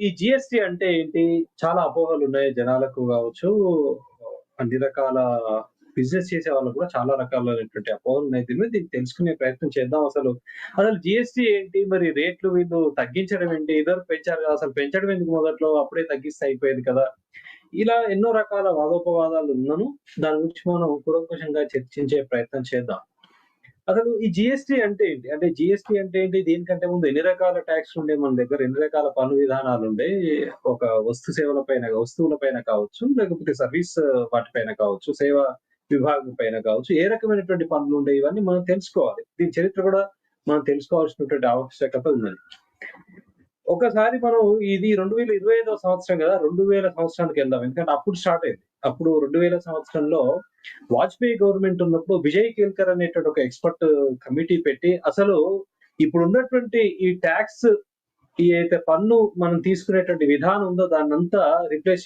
ఈ జీఎస్టీ అంటే ఏంటి? చాలా అపోహలున్నాయి జనాలకు గావచ్చు, అన్ని రకాల బిజినెస్ చేసే వాళ్ళకి కూడా చాలా రకాలైనటువంటి అపోహలున్నాయి. దీన్ని తెలుసుకునే ప్రయత్నం చేద్దాం అసలు. అసలు జీఎస్టీ ఏంటి? మరి రేట్లు వీళ్ళు తగ్గించడం ఏంటి? ఇదివరకు పెంచారు కదా! అసలు పెంచడం ఎందుకు మొదట్లో? అప్పుడే తగ్గిస్తే అయిపోయేది కదా! ఇలా ఎన్నో రకాల వాదోపవాదాలు ఉన్నను. దాని గురించి మనం కూలంకషంగా చర్చించే ప్రయత్నం చేద్దాం. అసలు ఈ జీఎస్టీ అంటే ఏంటి? అంటే జీఎస్టీ అంటే ఏంటి? దీనికంటే ముందు ఎన్ని రకాల టాక్స్‌లుండేయి మన దగ్గర? ఎన్ని రకాల పన్ను విధానాలుండేయి? ఒక వస్తువుల పైన కావచ్చు, లేకపోతే సర్వీస్ వాటిపైన కావచ్చు, సేవా విభాగం పైన కావచ్చు, ఏ రకమైనటువంటి పన్నులుండేయి? ఇవన్నీ మనం తెలుసుకోవాలి. దీని చరిత్ర కూడా మనం తెలుసుకోవాల్సినటువంటి ఆవశ్యకత ఉన్నది. ఒకసారి మనం ఇది 2025 సంవత్సరం గదా! 2000 సంవత్సరానికెళ్దాం. ఎందుకంటే అప్పుడు స్టార్ట్ అయింది. అప్పుడు 2000 సంవత్సరంలో వాజ్పేయి గవర్నమెంట్ ఉన్నప్పుడు విజయ్ కేల్కర్ అనేటువంటి ఒక ఎక్స్‌పర్ట్ కమిటీ పెట్టి అసలు ఇప్పుడున్నటువంటి ఈ టాక్స్ ఏదైతే పన్ను మనం తీసుకునేటువంటి విధానం ఉందో దాన్నంతా రిప్లేస్